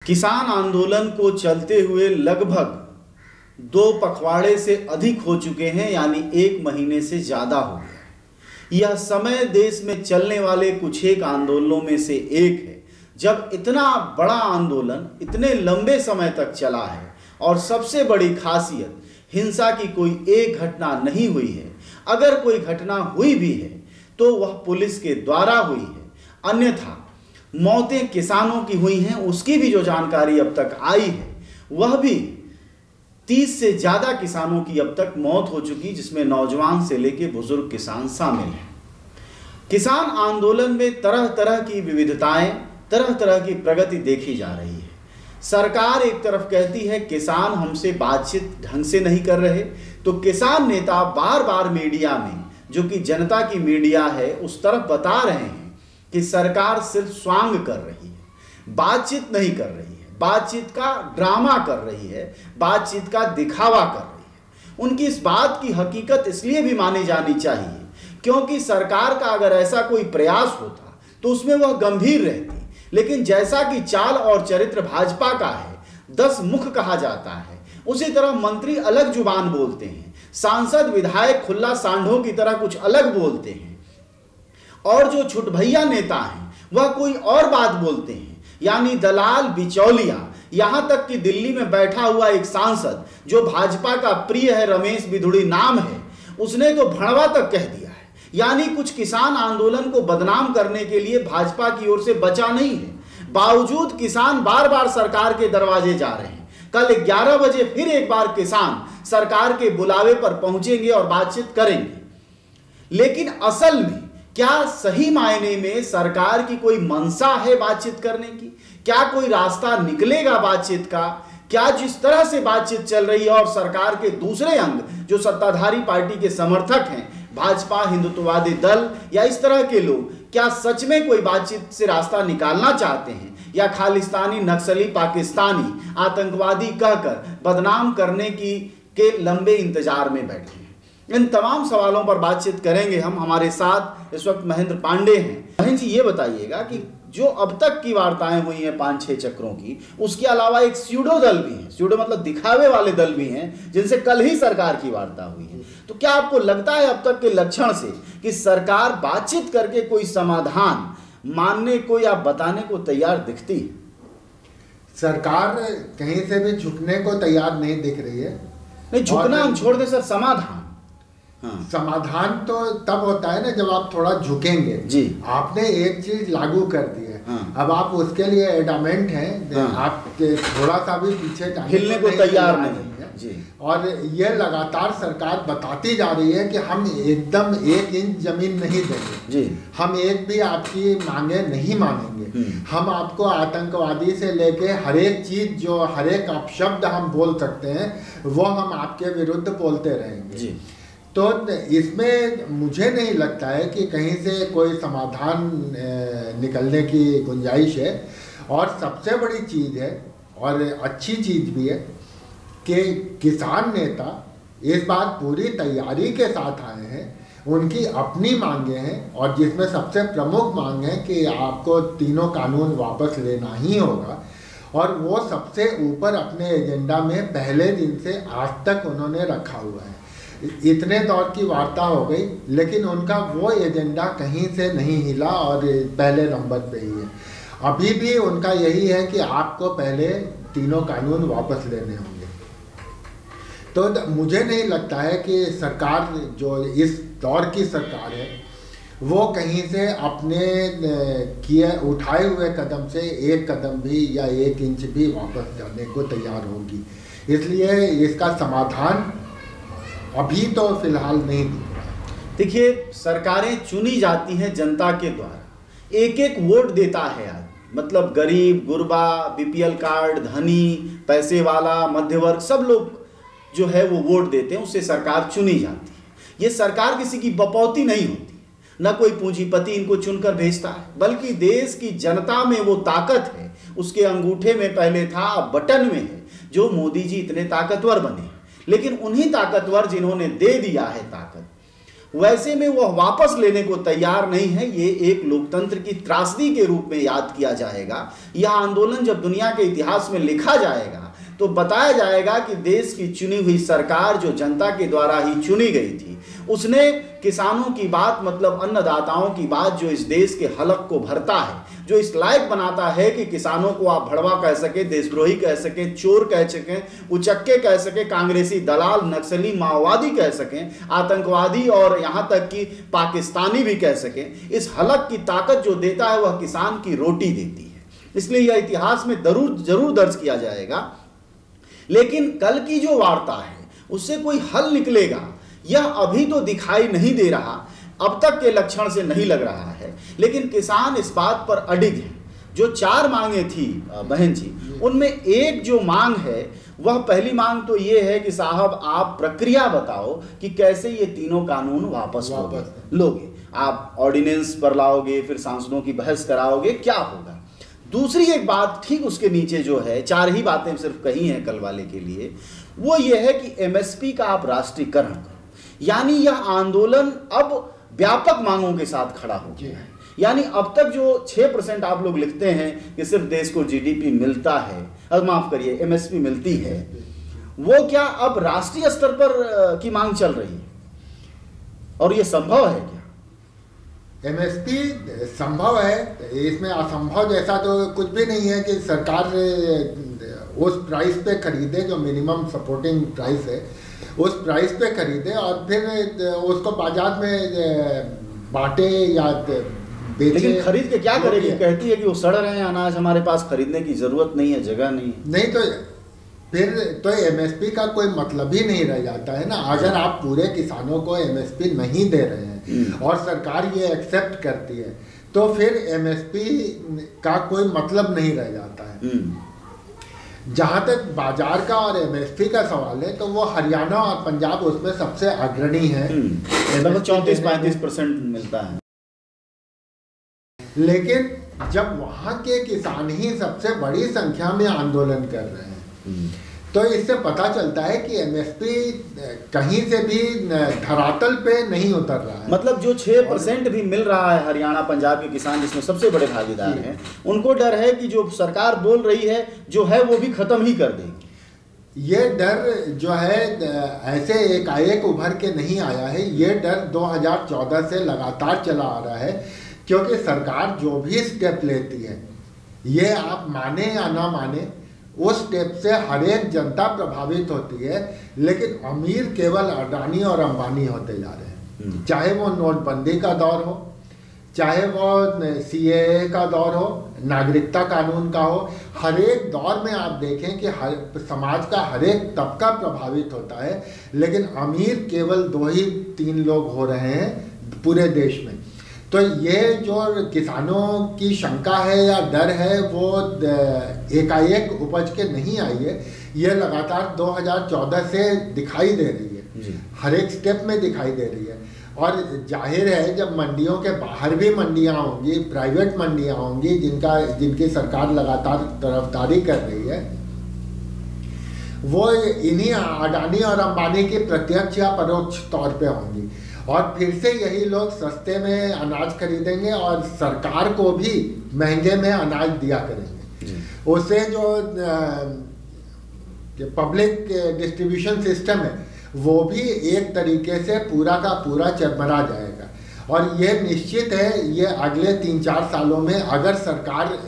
किसान आंदोलन को चलते हुए लगभग 2 पखवाड़े से अधिक हो चुके हैं, यानी 1 महीने से ज़्यादा हो गया। यह समय देश में चलने वाले कुछ एक आंदोलनों में से एक है जब इतना बड़ा आंदोलन इतने लंबे समय तक चला है और सबसे बड़ी खासियत हिंसा की कोई एक घटना नहीं हुई है। अगर कोई घटना हुई भी है तो वह पुलिस के द्वारा हुई है, अन्यथा मौतें किसानों की हुई हैं। उसकी भी जो जानकारी अब तक आई है वह भी 30 से ज़्यादा किसानों की अब तक मौत हो चुकी, जिसमें नौजवान से लेकर बुजुर्ग किसान शामिल हैं। किसान आंदोलन में तरह तरह की विविधताएं, तरह तरह की प्रगति देखी जा रही है। सरकार एक तरफ कहती है किसान हमसे बातचीत ढंग से नहीं कर रहे, तो किसान नेता बार बार मीडिया में, जो कि जनता की मीडिया है, उस तरफ बता रहे हैं कि सरकार सिर्फ स्वांग कर रही है, बातचीत नहीं कर रही है, बातचीत का ड्रामा कर रही है, बातचीत का दिखावा कर रही है। उनकी इस बात की हकीकत इसलिए भी मानी जानी चाहिए क्योंकि सरकार का अगर ऐसा कोई प्रयास होता तो उसमें वह गंभीर रहती, लेकिन जैसा कि चाल और चरित्र भाजपा का है, 10 मुख कहा जाता है, उसी तरह मंत्री अलग जुबान बोलते हैं, सांसद विधायक खुल्ला सांडों की तरह कुछ अलग बोलते हैं, और जो छुटभैया नेता हैं वह कोई और बात बोलते हैं, यानी दलाल बिचौलिया। यहां तक कि दिल्ली में बैठा हुआ एक सांसद जो भाजपा का प्रिय है, रमेश बिधुड़ी नाम है, उसने तो भड़वा तक कह दिया है। यानी कुछ किसान आंदोलन को बदनाम करने के लिए भाजपा की ओर से बचा नहीं है। बावजूद किसान बार बार सरकार के दरवाजे जा रहे हैं। कल 11 बजे फिर एक बार किसान सरकार के बुलावे पर पहुंचेंगे और बातचीत करेंगे। लेकिन असल में क्या सही मायने में सरकार की कोई मंशा है बातचीत करने की? क्या कोई रास्ता निकलेगा बातचीत का? क्या जिस तरह से बातचीत चल रही है और सरकार के दूसरे अंग जो सत्ताधारी पार्टी के समर्थक हैं, भाजपा, हिंदुत्ववादी दल या इस तरह के लोग, क्या सच में कोई बातचीत से रास्ता निकालना चाहते हैं, या खालिस्तानी, नक्सली, पाकिस्तानी, आतंकवादी कहकर बदनाम करने के लंबे इंतजार में बैठे हैं? इन तमाम सवालों पर बातचीत करेंगे हम। हमारे साथ इस वक्त महेंद्र पांडे हैं। महेंद्र जी, ये बताइएगा कि जो अब तक की वार्ताएं हुई हैं 5-6 चक्रों की, उसके अलावा एक स्यूडो दल भी है, स्यूडो मतलब दिखावे वाले दल भी हैं, जिनसे कल ही सरकार की वार्ता हुई है। तो क्या आपको लगता है अब तक के लक्षण से कि सरकार बातचीत करके कोई समाधान मानने को या बताने को तैयार दिखती है? सरकार कहीं से भी झुकने को तैयार नहीं दिख रही है। नहीं, झुकना हम छोड़ दें सर, समाधान। हाँ। समाधान तो तब होता है ना जब आप थोड़ा झुकेंगे जी। आपने एक चीज लागू कर दी है, हाँ। अब आप उसके लिए एडामेंट हैं, हाँ। आप थोड़ा सा भी पीछे हिलने को तैयार नहीं है जी। और ये लगातार सरकार बताती जा रही है कि हम एकदम 1 इंच जमीन नहीं देंगे जी, हम एक भी आपकी मांगे नहीं मानेंगे, हम आपको आतंकवादी से लेके हर एक चीज, जो हर एक अपशब्द हम बोल सकते हैं, वो हम आपके विरुद्ध बोलते रहेंगे जी। तो इसमें मुझे नहीं लगता है कि कहीं से कोई समाधान निकलने की गुंजाइश है। और सबसे बड़ी चीज़ है और अच्छी चीज़ भी है कि किसान नेता इस बार पूरी तैयारी के साथ आए हैं। उनकी अपनी मांगे हैं और जिसमें सबसे प्रमुख मांग है कि आपको तीनों कानून वापस लेना ही होगा, और वो सबसे ऊपर अपने एजेंडा में पहले दिन से आज तक उन्होंने रखा हुआ है। इतने दौर की वार्ता हो गई, लेकिन उनका वो एजेंडा कहीं से नहीं हिला और पहले नंबर पे ही है। अभी भी उनका यही है कि आपको पहले तीनों कानून वापस लेने होंगे। तो मुझे नहीं लगता है कि सरकार, जो इस दौर की सरकार है, वो कहीं से अपने उठाए हुए कदम से 1 कदम भी या 1 इंच भी वापस जाने को तैयार होगी। इसलिए इसका समाधान अभी तो फिलहाल नहीं दिख रहा है। देखिए, सरकारें चुनी जाती हैं जनता के द्वारा, एक एक वोट देता है आज, मतलब गरीब, गुरबा, बीपीएल कार्ड, धनी, पैसे वाला, मध्य वर्ग, सब लोग जो है वो वोट देते हैं, उससे सरकार चुनी जाती है। ये सरकार किसी की बपौती नहीं होती, न कोई पूंजीपति इनको चुनकर भेजता है, बल्कि देश की जनता में वो ताकत है, उसके अंगूठे में पहले था, अब बटन में है, जो मोदी जी इतने ताकतवर बने। लेकिन उन्हीं ताकतवर जिन्होंने दे दिया है ताकत, वैसे में वह वापस लेने को तैयार नहीं है। ये एक लोकतंत्र की त्रासदी के रूप में याद किया जाएगा। यह आंदोलन जब दुनिया के इतिहास में लिखा जाएगा तो बताया जाएगा कि देश की चुनी हुई सरकार, जो जनता के द्वारा ही चुनी गई थी, उसने किसानों की बात, मतलब अन्नदाताओं की बात, जो इस देश के हलक को भरता है, जो इस लायक बनाता है कि किसानों को आप भड़वा कह सके, देशद्रोही कह सके, चोर कह सकें, उचक्के कह सके, कांग्रेसी दलाल, नक्सली, माओवादी कह सकें, आतंकवादी और यहाँ तक कि पाकिस्तानी भी कह सकें, इस हलक की ताकत जो देता है वह किसान की रोटी देती है। इसलिए यह इतिहास में जरूर दर्ज किया जाएगा। लेकिन कल की जो वार्ता है उससे कोई हल निकलेगा, यह अभी तो दिखाई नहीं दे रहा, अब तक के लक्षण से नहीं लग रहा है। लेकिन किसान इस बात पर अडिग है। जो 4 मांगे थी बहन जी, उनमें एक जो मांग है, वह पहली मांग तो ये है कि साहब आप प्रक्रिया बताओ कि कैसे ये तीनों कानून वापस लोगे। आप ऑर्डिनेंस पर लाओगे, फिर सांसदों की बहस कराओगे, क्या होगा। दूसरी एक बात ठीक उसके नीचे जो है, 4 ही बातें सिर्फ कही हैं कल वाले के लिए, वो ये है कि एमएसपी का आप राष्ट्रीयकरण करो। यानी यह आंदोलन अब व्यापक मांगों के साथ खड़ा हो गया है। यानी अब तक जो 6% आप लोग लिखते हैं कि सिर्फ देश को जीडीपी मिलता है, माफ करिए एमएसपी मिलती है, वो क्या अब राष्ट्रीय स्तर पर की मांग चल रही है? और ये संभव है क्या? एमएसपी संभव है, इसमें असंभव जैसा तो कुछ भी नहीं है कि सरकार उस प्राइस पे खरीदे जो मिनिमम सपोर्टिंग प्राइस है, उस प्राइस पे खरीदे और फिर उसको बाजार में बांटे या बेचे। लेकिन खरीद के क्या करेगी? कहती है कि वो सड़ रहे हैं अनाज, हमारे पास खरीदने की जरूरत नहीं है, जगह नहीं है। नहीं तो फिर तो एमएसपी का कोई मतलब ही नहीं रह जाता है ना। अगर आप पूरे किसानों को एमएसपी नहीं दे रहे हैं और सरकार ये एक्सेप्ट करती है तो फिर एमएसपी का कोई मतलब नहीं रह जाता है। जहां तक बाजार का और एमएसपी का सवाल है तो वो हरियाणा और पंजाब उसमें सबसे अग्रणी है, लगभग 34-35% मिलता है। लेकिन जब वहां के किसान ही सबसे बड़ी संख्या में आंदोलन कर रहे हैं तो इससे पता चलता है कि एमएसपी कहीं से भी धरातल पे नहीं उतर रहा है। मतलब जो 6% भी मिल रहा है हरियाणा पंजाब के किसान, जिसमें सबसे बड़े भागीदार हैं, उनको डर है कि जो सरकार बोल रही है जो है वो भी खत्म ही कर देगी। ये डर जो है ऐसे एकाएक उभर के नहीं आया है, ये डर 2014 से लगातार चला आ रहा है। क्योंकि सरकार जो भी स्टेप लेती है, ये आप माने या ना माने, उस स्टेप से हर एक जनता प्रभावित होती है, लेकिन अमीर केवल अडानी और अंबानी होते जा रहे हैं। चाहे वो नोटबंदी का दौर हो, चाहे वो सीएए का दौर हो, नागरिकता कानून का हो, हर एक दौर में आप देखें कि हर समाज का हर एक तबका प्रभावित होता है, लेकिन अमीर केवल 2 ही 3 लोग हो रहे हैं पूरे देश में। तो ये जो किसानों की शंका है या डर है वो एकाएक उपज के नहीं आई है, ये लगातार 2014 से दिखाई दे रही है, हर एक स्टेप में दिखाई दे रही है। और जाहिर है जब मंडियों के बाहर भी मंडियां होंगी, प्राइवेट मंडियां होंगी जिनकी सरकार लगातार तरफदारी कर रही है, वो इन्हीं अडानी और अंबानी की प्रत्यक्ष या परोक्ष तौर पे होंगी। और फिर से यही लोग सस्ते में अनाज खरीदेंगे और सरकार को भी महंगे में अनाज दिया करेंगे। उससे जो पब्लिक डिस्ट्रीब्यूशन सिस्टम है वो भी एक तरीके से पूरा का पूरा चरमरा जाएगा। और ये निश्चित है, ये अगले 3-4 सालों में अगर सरकार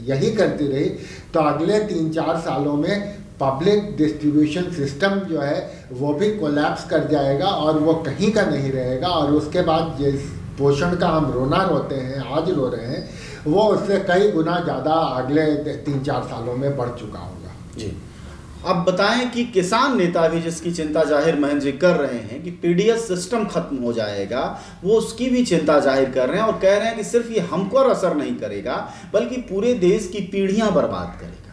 यही करती रही तो अगले 3-4 सालों में पब्लिक डिस्ट्रीब्यूशन सिस्टम जो है वो भी कोलैप्स कर जाएगा और वो कहीं का नहीं रहेगा। और उसके बाद जिस पोषण का हम रोना रोते हैं, आज रो रहे हैं, वो उससे कई गुना ज़्यादा अगले 3-4 सालों में बढ़ चुका होगा। जी, अब बताएं कि किसान नेता भी जिसकी चिंता जाहिर महन जी कर रहे हैं कि पीडीएस सिस्टम खत्म हो जाएगा, वो उसकी भी चिंता जाहिर कर रहे हैं और कह रहे हैं कि सिर्फ ये हमको असर नहीं करेगा बल्कि पूरे देश की पीढ़ियां बर्बाद करेगा।